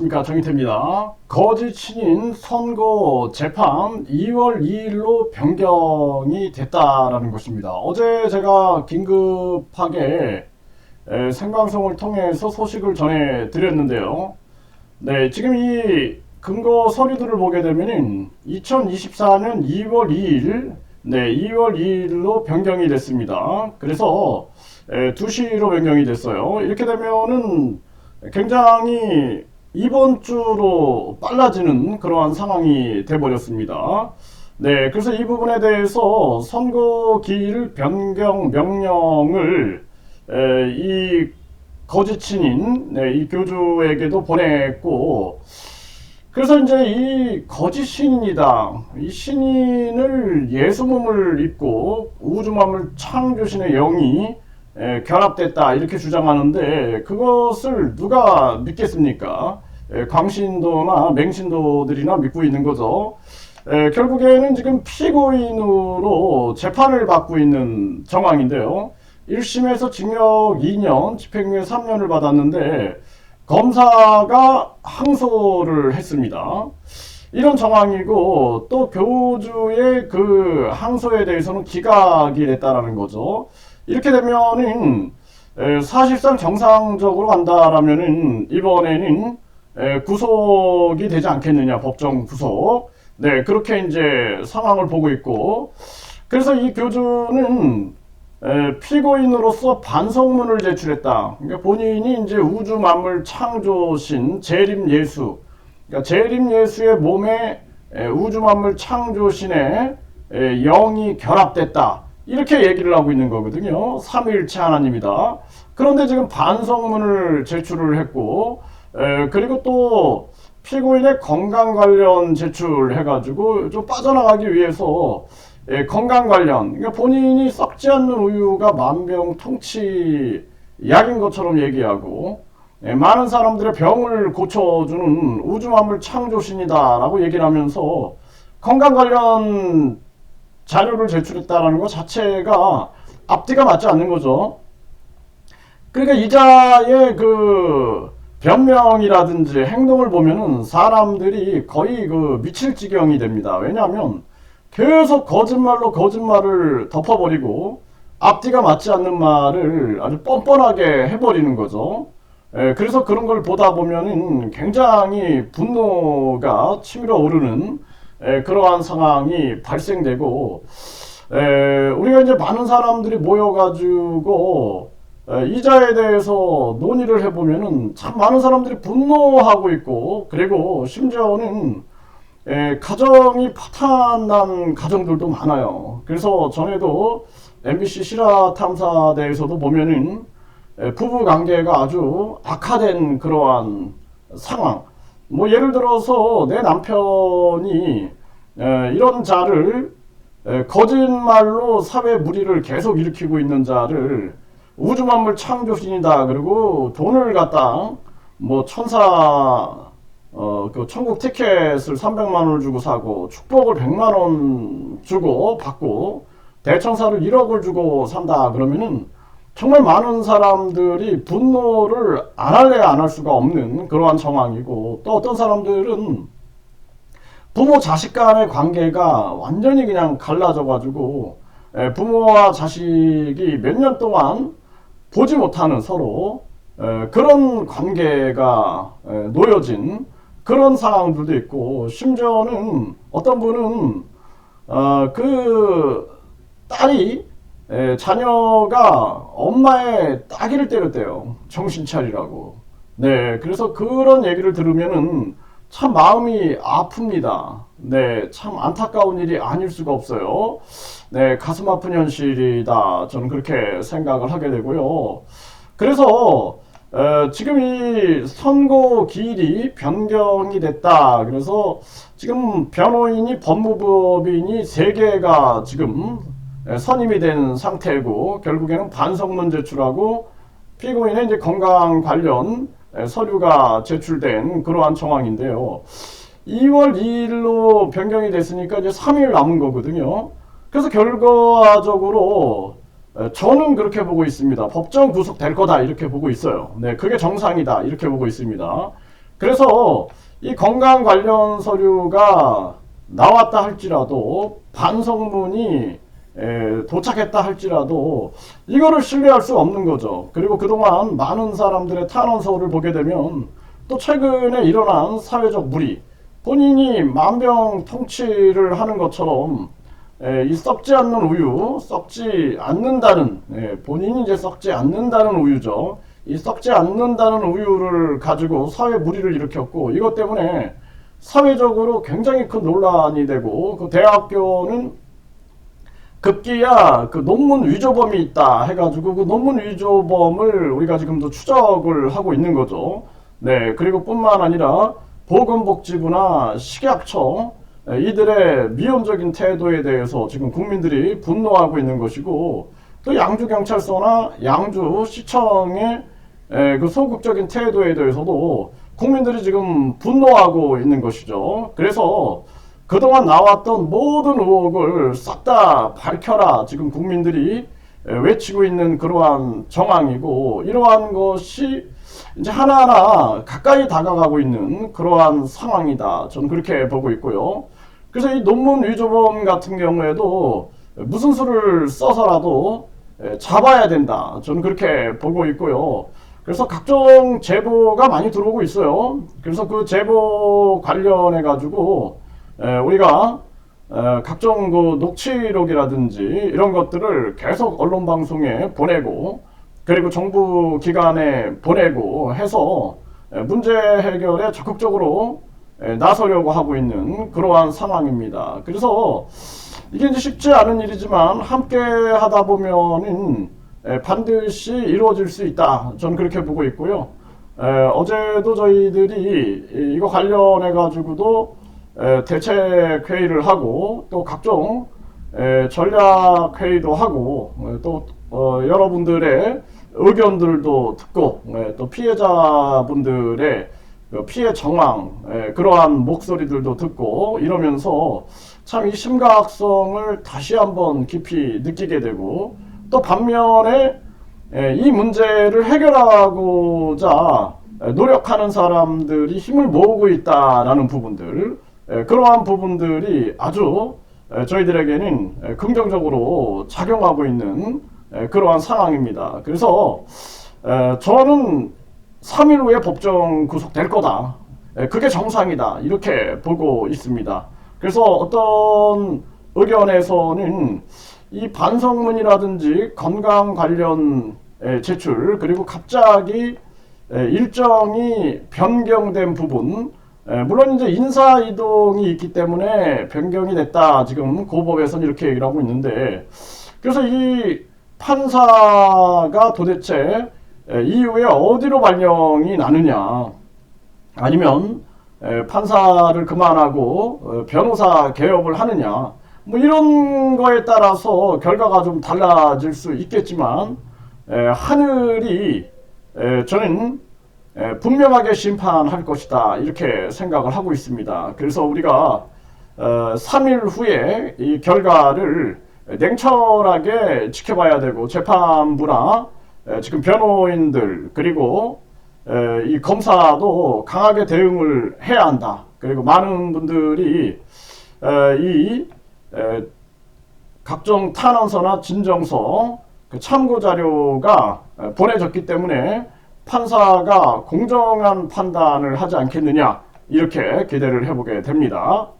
그러니까 정의태입니다. 거짓 신인 선고 재판 2월 2일로 변경이 됐다라는 것입니다. 어제 제가 긴급하게 생방송을 통해서 소식을 전해드렸는데요. 네, 지금 이 근거 서류들을 보게 되면은 2024년 2월 2일, 네, 2월 2일로 변경이 됐습니다. 그래서 2시로 변경이 됐어요. 이렇게 되면은 굉장히 이번 주로 빨라지는 그러한 상황이 돼버렸습니다. 네, 그래서 이 부분에 대해서 선고기일 변경 명령을 이 거짓 신인, 네, 이 교주에게도 보냈고, 그래서 이제 이 거짓 신인이다. 이 신인을 예수몸을 입고 우주맘을 창조신의 영이 결합됐다 이렇게 주장하는데 그것을 누가 믿겠습니까? 광신도나 맹신도들이나 믿고 있는 거죠. 결국에는 지금 피고인으로 재판을 받고 있는 정황인데요. 1심에서 징역 2년, 집행유예 3년을 받았는데 검사가 항소를 했습니다. 이런 정황이고 또 교주의 그 항소에 대해서는 기각이 됐다라는 거죠. 이렇게 되면은 사실상 정상적으로 간다라면은 이번에는 구속이 되지 않겠느냐, 법정 구속. 네, 그렇게 이제 상황을 보고 있고, 그래서 이 교주는 피고인으로서 반성문을 제출했다. 그러니까 본인이 이제 우주 만물 창조신 재림 예수, 그러니까 재림 예수의 몸에 우주 만물 창조신의 영이 결합됐다. 이렇게 얘기를 하고 있는 거거든요. 삼위일체 하나님이다. 그런데 지금 반성문을 제출을 했고, 그리고 또 피고인의 건강 관련 제출해가지고 좀 빠져나가기 위해서 건강 관련, 그러니까 본인이 썩지 않는 우유가 만병통치 약인 것처럼 얘기하고, 많은 사람들의 병을 고쳐주는 우주만물 창조신이다라고 얘기를 하면서 건강 관련 자료를 제출했다는 것 자체가 앞뒤가 맞지 않는 거죠. 그러니까 이자의 그 변명이라든지 행동을 보면은 사람들이 거의 그 미칠 지경이 됩니다. 왜냐하면 계속 거짓말로 거짓말을 덮어버리고 앞뒤가 맞지 않는 말을 아주 뻔뻔하게 해버리는 거죠. 그래서 그런 걸 보다 보면은 굉장히 분노가 치밀어 오르는 그러한 상황이 발생되고, 우리가 이제 많은 사람들이 모여가지고 이자에 대해서 논의를 해보면은 참 많은 사람들이 분노하고 있고, 그리고 심지어는 가정이 파탄난 가정들도 많아요. 그래서 전에도 MBC 실화탐사대에서도 보면은 부부 관계가 아주 악화된 그러한 상황. 뭐 예를 들어서 내 남편이 이런 자를 거짓말로 사회 물의를 계속 일으키고 있는 자를 우주만물 창조신이다. 그리고 돈을 갖다 뭐 그 천국 티켓을 300만 원을 주고 사고 축복을 100만 원 주고 받고 대천사를 1억을 주고 산다. 그러면은 정말 많은 사람들이 분노를 안 할래야 안 할 수가 없는 그러한 상황이고, 또 어떤 사람들은 부모 자식 간의 관계가 완전히 그냥 갈라져 가지고 부모와 자식이 몇 년 동안 보지 못하는 서로 그런 관계가 놓여진 그런 상황들도 있고, 심지어는 어떤 분은 그 딸이 자녀가 엄마의 따귀를 때렸대요. 정신 차리라고. 네, 그래서 그런 얘기를 들으면은 참 마음이 아픕니다. 네, 참 안타까운 일이 아닐 수가 없어요. 네, 가슴 아픈 현실이다. 저는 그렇게 생각을 하게 되고요. 그래서 지금 이 선고 기일이 변경이 됐다. 그래서 지금 변호인이 법무법인이 3개가 지금 선임이 된 상태고, 결국에는 반성문 제출하고 피고인의 이제 건강 관련 서류가 제출된 그러한 정황인데요. 2월 2일로 변경이 됐으니까 이제 3일 남은 거거든요. 그래서 결과적으로 저는 그렇게 보고 있습니다. 법정 구속될 거다 이렇게 보고 있어요. 네, 그게 정상이다 이렇게 보고 있습니다. 그래서 이 건강 관련 서류가 나왔다 할지라도 반성문이 도착했다 할지라도 이거를 신뢰할 수 없는 거죠. 그리고 그동안 많은 사람들의 탄원서를 보게 되면 또 최근에 일어난 사회적 무리, 본인이 만병통치를 하는 것처럼 이 썩지 않는 우유, 썩지 않는다는, 본인이 이제 썩지 않는다는 우유죠. 이 썩지 않는다는 우유를 가지고 사회 무리를 일으켰고, 이것 때문에 사회적으로 굉장히 큰 논란이 되고, 그 대학교는 급기야 그 논문 위조범이 있다 해가지고 그 논문 위조범을 우리가 지금도 추적을 하고 있는 거죠. 네, 그리고 뿐만 아니라 보건복지부나 식약처 이들의 미온적인 태도에 대해서 지금 국민들이 분노하고 있는 것이고, 또 양주경찰서나 양주시청의 그 소극적인 태도에 대해서도 국민들이 지금 분노하고 있는 것이죠. 그래서 그동안 나왔던 모든 의혹을 싹 다 밝혀라 지금 국민들이 외치고 있는 그러한 정황이고, 이러한 것이 이제 하나하나 가까이 다가가고 있는 그러한 상황이다. 저는 그렇게 보고 있고요. 그래서 이 논문 위조범 같은 경우에도 무슨 수를 써서라도 잡아야 된다. 저는 그렇게 보고 있고요. 그래서 각종 제보가 많이 들어오고 있어요. 그래서 그 제보 관련해 가지고 우리가 각종 그 녹취록이라든지 이런 것들을 계속 언론 방송에 보내고, 그리고 정부 기관에 보내고 해서 문제 해결에 적극적으로 나서려고 하고 있는 그러한 상황입니다. 그래서 이게 이제 쉽지 않은 일이지만 함께 하다 보면은 반드시 이루어질 수 있다. 저는 그렇게 보고 있고요. 어제도 저희들이 이거 관련해 가지고도 대책 회의를 하고 또 각종 전략 회의도 하고 또 여러분들의 의견들도 듣고 또 피해자분들의 피해 정황 그러한 목소리들도 듣고 이러면서 참 이 심각성을 다시 한번 깊이 느끼게 되고, 또 반면에 이 문제를 해결하고자 노력하는 사람들이 힘을 모으고 있다라는 부분들, 그러한 부분들이 아주 저희들에게는 긍정적으로 작용하고 있는 그러한 상황입니다. 그래서 저는 3일 후에 법정 구속될 거다. 그게 정상이다. 이렇게 보고 있습니다. 그래서 어떤 의견에서는 이 반성문이라든지 건강 관련 제출, 그리고 갑자기 일정이 변경된 부분, 물론 이제 인사 이동이 있기 때문에 변경이 됐다. 지금 고법에서는 이렇게 얘기를 하고 있는데, 그래서 이 판사가 도대체 이후에 어디로 발령이 나느냐, 아니면 판사를 그만하고 변호사 개업을 하느냐, 뭐 이런 거에 따라서 결과가 좀 달라질 수 있겠지만 하늘이 저는 분명하게 심판할 것이다 이렇게 생각을 하고 있습니다. 그래서 우리가 3일 후에 이 결과를 냉철하게 지켜봐야 되고, 재판부나 지금 변호인들 그리고 이 검사도 강하게 대응을 해야 한다. 그리고 많은 분들이 이 각종 탄원서나 진정서 참고 자료가 보내졌기 때문에 판사가 공정한 판단을 하지 않겠느냐 이렇게 기대를 해보게 됩니다.